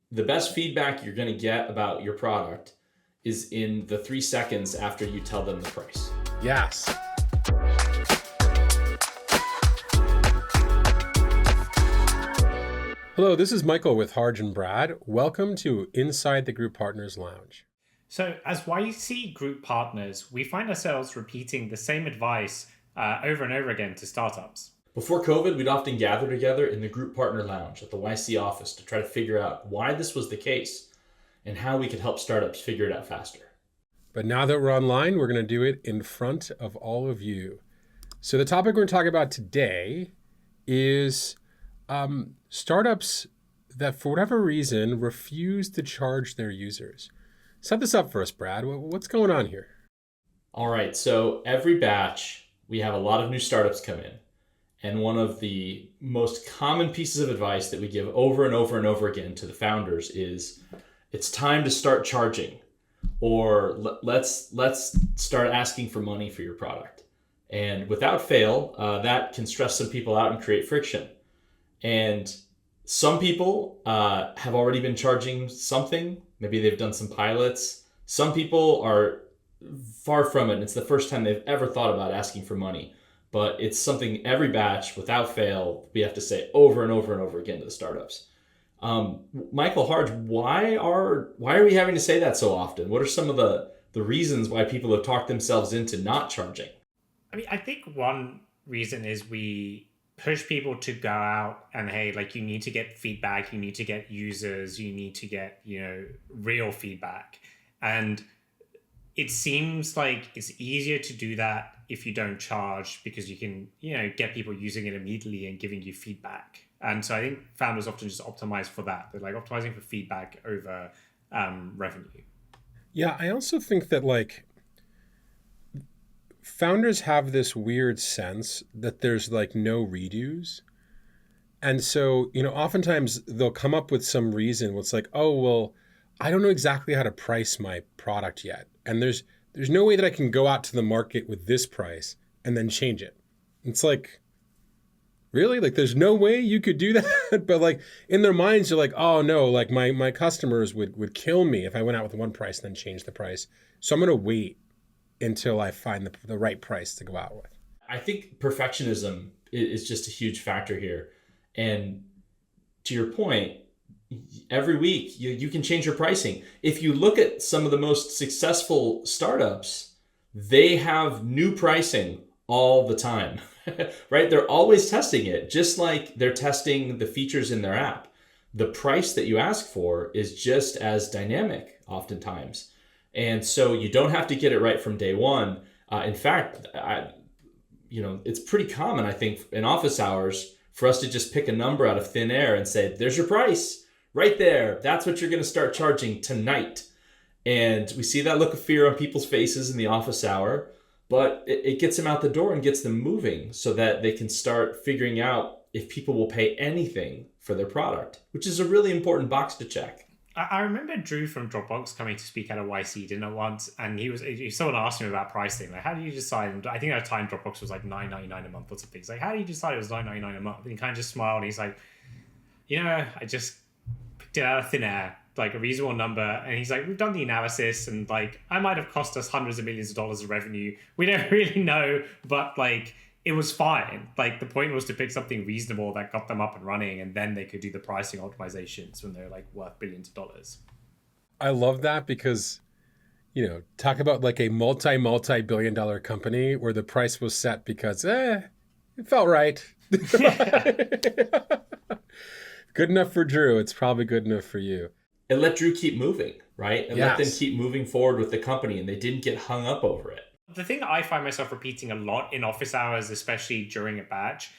The best feedback you're going to get about your product is in the 3 seconds after you tell them the price. Yes. Hello, this is Michael with Harj and Brad. Welcome to Inside the Group Partners Lounge. So as YC Group partners, we find ourselves repeating the same advice over and over again to startups. Before COVID, we'd often gather together in the Group Partner Lounge at the YC office to try to figure out why this was the case and how we could help startups figure it out faster. But now that we're online, we're going to do it in front of all of you. So the topic we're going to talk about today is startups that, for whatever reason, refuse to charge their users. Set this up for us, Brad. What's going on here? All right, so every batch, we have a lot of new startups come in. And one of the most common pieces of advice that we give over and over and over again to the founders is, it's time to start charging, or let's start asking for money for your product. And without fail, that can stress some people out and create friction. And some people have already been charging something. Maybe they've done some pilots. Some people are far from it, and it's the first time they've ever thought about asking for money. But it's something every batch, without fail, we have to say over and over and over again to the startups. Michael, Harj, why are we having to say that so often? What are some of the reasons why people have talked themselves into not charging? I mean, I think one reason is we push people to go out and, hey, like, you need to get feedback, you need to get users, you need to get, real feedback. And it seems like it's easier to do that if you don't charge, because you can, get people using it immediately and giving you feedback. And so I think founders often just optimize for that. They're like optimizing for feedback over revenue. Yeah, I also think that founders have this weird sense that there's no redos. And so, oftentimes they'll come up with some reason where it's like, oh, well, I don't know exactly how to price my product yet. And there's no way that I can go out to the market with this price and then change it. It's like, really? There's no way you could do that? But in their minds, they're like, oh no, my customers would kill me if I went out with one price and then changed the price. So I'm going to wait until I find the right price to go out with. I think perfectionism is just a huge factor here. And to your point, every week you can change your pricing. If you look at some of the most successful startups, they have new pricing all the time, right? They're always testing it, just like they're testing the features in their app. The price that you ask for is just as dynamic oftentimes. And so you don't have to get it right from day one. In fact, it's pretty common, I think, in office hours for us to just pick a number out of thin air and say, there's your price. Right there, that's what you're going to start charging tonight. And we see that look of fear on people's faces in the office hour, but it gets them out the door and gets them moving so that they can start figuring out if people will pay anything for their product, which is a really important box to check. I remember Drew from Dropbox coming to speak at a YC dinner once, and someone asked him about pricing, how do you decide? And I think at the time Dropbox was $9.99 a month or something. He's like, how do you decide it was $9.99 a month? And he kind of just smiled, and he's like, I just picked it out of thin air, a reasonable number. And he's like, we've done the analysis, and I might have cost us hundreds of millions of dollars of revenue. We don't really know, but it was fine. The point was to pick something reasonable that got them up and running, and then they could do the pricing optimizations when they're worth billions of dollars. I love that because, talk about a multi-billion dollar company where the price was set because, it felt right. Good enough for Drew. It's probably good enough for you. And let Drew keep moving, right? And yes. Let them keep moving forward with the company, and they didn't get hung up over it. The thing that I find myself repeating a lot in office hours, especially during a batch,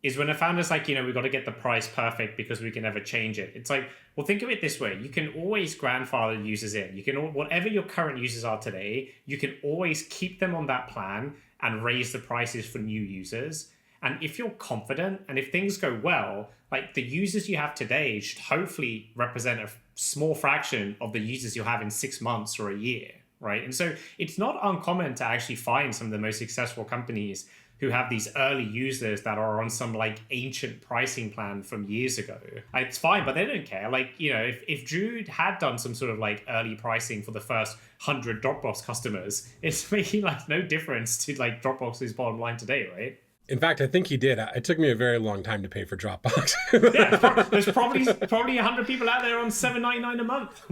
is when a founder's like, we've got to get the price perfect because we can never change it. It's like, well, think of it this way. You can always grandfather users in. You can, whatever your current users are today, you can always keep them on that plan and raise the prices for new users. And if you're confident and if things go well, the users you have today should hopefully represent a small fraction of the users you'll have in 6 months or a year, right? And so it's not uncommon to actually find some of the most successful companies who have these early users that are on some like ancient pricing plan from years ago. It's fine, but they don't care. Like, you know, if Drew had done some sort of like early pricing for the first 100 Dropbox customers, it's making like no difference to like Dropbox's bottom line today, right? In fact, I think he did. It took me a very long time to pay for Dropbox. Yeah, there's probably 100 people out there on $7.99 a month.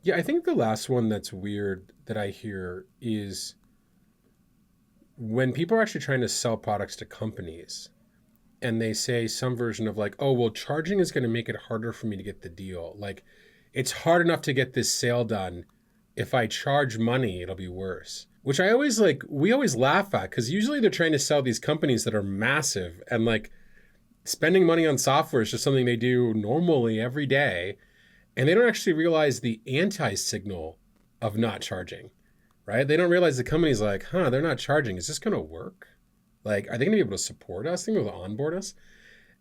Yeah, I think the last one that's weird that I hear is when people are actually trying to sell products to companies and they say some version of like, oh, well, charging is going to make it harder for me to get the deal. Like, it's hard enough to get this sale done. If I charge money, it'll be worse. Which we always laugh at, because usually they're trying to sell these companies that are massive, and like spending money on software is just something they do normally every day. And they don't actually realize the anti-signal of not charging, right? They don't realize the company's like, they're not charging. Is this going to work? Like, are they going to be able to support us? Are they going to be able to onboard us?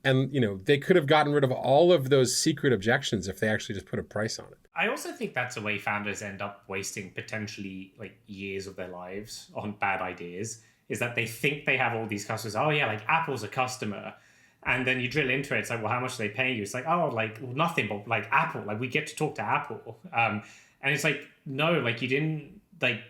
And, you know, they could have gotten rid of all of those secret objections if they actually just put a price on it. I also think that's the way founders end up wasting potentially like years of their lives on bad ideas, is that they think they have all these customers. Oh yeah, like Apple's a customer. And then you drill into it, it's like, well, how much are they paying you? It's like, oh, like, well, nothing, but like Apple, like we get to talk to Apple. And it's like, no, like you didn't, like,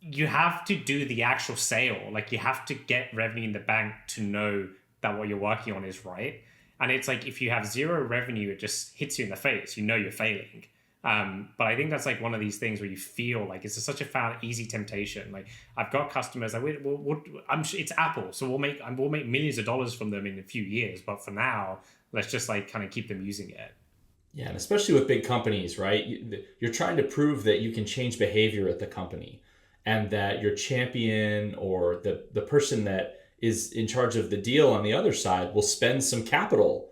you have to do the actual sale. Like you have to get revenue in the bank to know that what you're working on is right. And it's like, if you have zero revenue, it just hits you in the face. You know you're failing. But I think that's like one of these things where you feel like it's such a easy temptation. Like I've got customers, I'm sure it's Apple, so we'll make millions of dollars from them in a few years. But for now, let's just like kind of keep them using it. Yeah, and especially with big companies, right? You're trying to prove that you can change behavior at the company, and that your champion or the person that is in charge of the deal on the other side will spend some capital,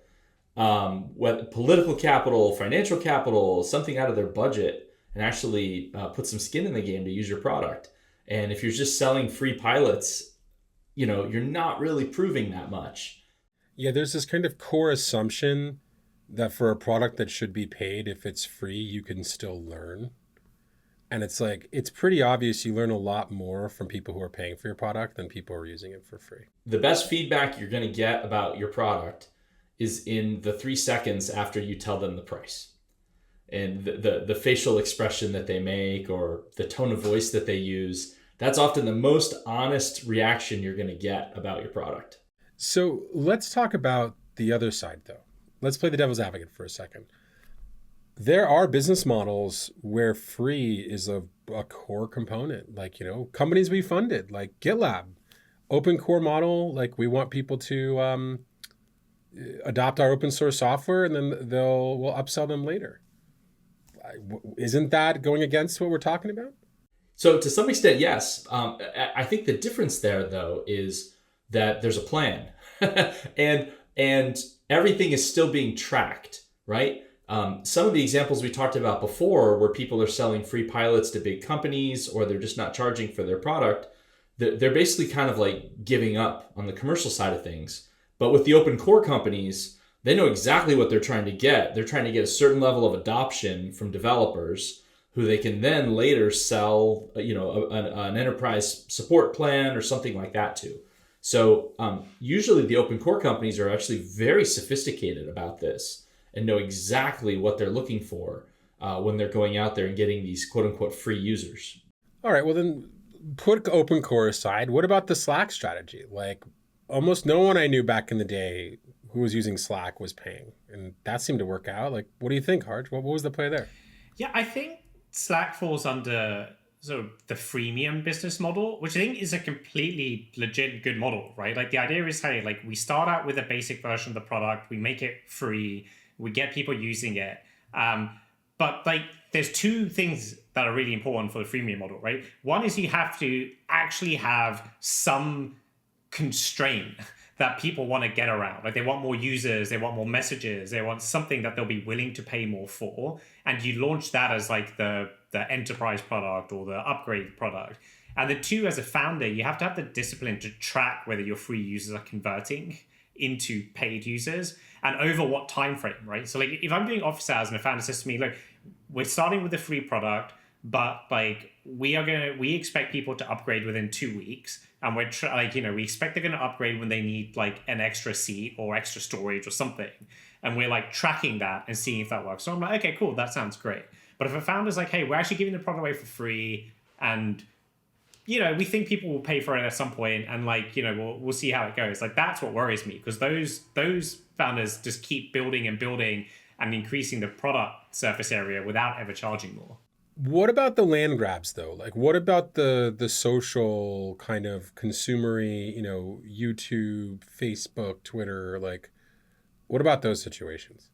whether political capital, financial capital, something out of their budget, and actually put some skin in the game to use your product. And if you're just selling free pilots, you know, you're not really proving that much. Yeah, there's this kind of core assumption that for a product that should be paid, if it's free, you can still learn. And it's like, it's pretty obvious you learn a lot more from people who are paying for your product than people who are using it for free. The best feedback you're going to get about your product is in the 3 seconds after you tell them the price. And the facial expression that they make or the tone of voice that they use, that's often the most honest reaction you're going to get about your product. So let's talk about the other side, though. Let's play the devil's advocate for a second. There are business models where free is a core component. Like, you know, companies we funded, like GitLab, open core model. Like we want people to adopt our open source software, and then we'll upsell them later. Isn't that going against what we're talking about? So to some extent, yes. I think the difference there, though, is that there's a plan, and everything is still being tracked, right? Some of the examples we talked about before, where people are selling free pilots to big companies, or they're just not charging for their product, they're basically kind of like giving up on the commercial side of things. But with the open core companies, they know exactly what they're trying to get. They're trying to get a certain level of adoption from developers who they can then later sell, an enterprise support plan or something like that to. So usually the open core companies are actually very sophisticated about this and know exactly what they're looking for when they're going out there and getting these quote unquote free users. All right, well then put open core aside. What about the Slack strategy? Like almost no one I knew back in the day who was using Slack was paying, and that seemed to work out. Like, what do you think, Harj? What was the play there? Yeah, I think Slack falls under sort of the freemium business model, which I think is a completely legit good model, right? Like the idea is, hey, like we start out with a basic version of the product, we make it free, we get people using it. But like there's two things that are really important for the freemium model, right? One is you have to actually have some constraint that people want to get around. Like they want more users, they want more messages, they want something that they'll be willing to pay more for. And you launch that as like the enterprise product or the upgrade product. And the two, as a founder, you have to have the discipline to track whether your free users are converting into paid users and over what time frame, right? So like if I'm doing office hours and a founder says to me, look, we're starting with a free product, but like we expect people to upgrade within 2 weeks, and we expect they're going to upgrade when they need like an extra seat or extra storage or something, and we're like tracking that and seeing if that works. So I'm like, okay, cool, that sounds great. But if a founder's like, hey, we're actually giving the product away for free, and we think people will pay for it at some point, and like we'll see how it goes. Like that's what worries me, because those founders just keep building and building and increasing the product surface area without ever charging more. What about the land grabs though? Like what about the social kind of consumery, YouTube, Facebook, Twitter, like what about those situations?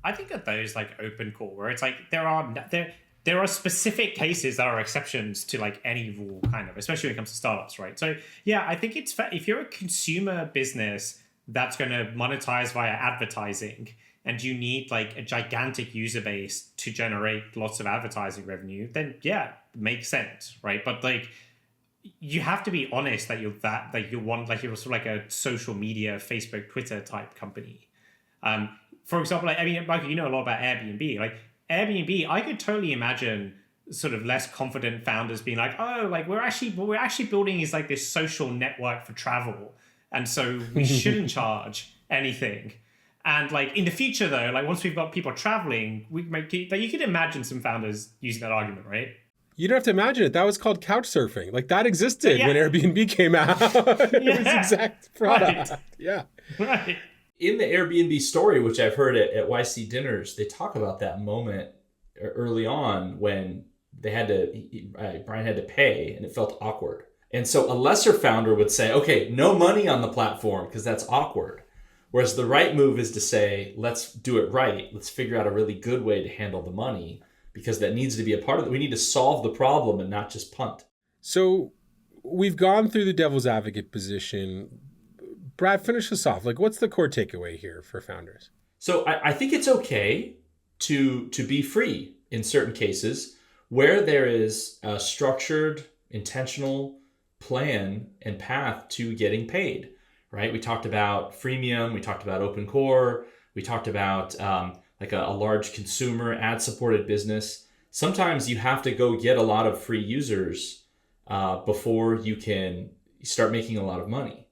I think that those like open core, where it's like there are specific cases that are exceptions to like any rule, kind of, especially when it comes to startups, right? So yeah, I think it's fair if you're a consumer business that's going to monetize via advertising, and you need like a gigantic user base to generate lots of advertising revenue, then yeah, it makes sense, right? But like you have to be honest that you're sort of like a social media, Facebook, Twitter type company. For example, Michael, you know a lot about Airbnb. Like Airbnb, I could totally imagine sort of less confident founders being like, oh, like what we're actually building is like this social network for travel, and so we shouldn't charge anything. And like in the future, though, like once we've got people traveling, you could imagine some founders using that argument, right? You don't have to imagine it. That was called couch surfing. Like that existed when Airbnb came out. It was exact product. Right. Yeah. Right. In the Airbnb story, which I've heard at YC dinners, they talk about that moment early on when Brian had to pay and it felt awkward. And so a lesser founder would say, okay, no money on the platform because that's awkward. Whereas the right move is to say, let's do it right. Let's figure out a really good way to handle the money, because that needs to be a part of it. We need to solve the problem and not just punt. So we've gone through the devil's advocate position. Brad, finish us off. Like, what's the core takeaway here for founders? So I think it's okay to be free in certain cases where there is a structured, intentional plan and path to getting paid. Right? We talked about freemium. We talked about open core. We talked about like a large consumer ad-supported business. Sometimes you have to go get a lot of free users before you can start making a lot of money.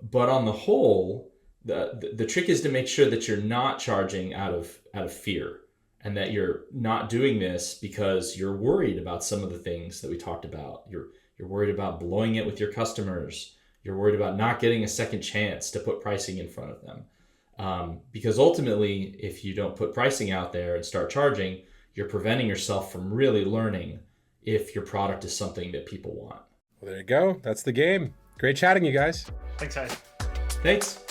But on the whole, the trick is to make sure that you're not charging out of fear, and that you're not doing this because you're worried about some of the things that we talked about. You're worried about blowing it with your customers. You're worried about not getting a second chance to put pricing in front of them. Because ultimately, if you don't put pricing out there and start charging, you're preventing yourself from really learning if your product is something that people want. Well, there you go. That's the game. Great chatting, you guys. Thanks, guys. Thanks.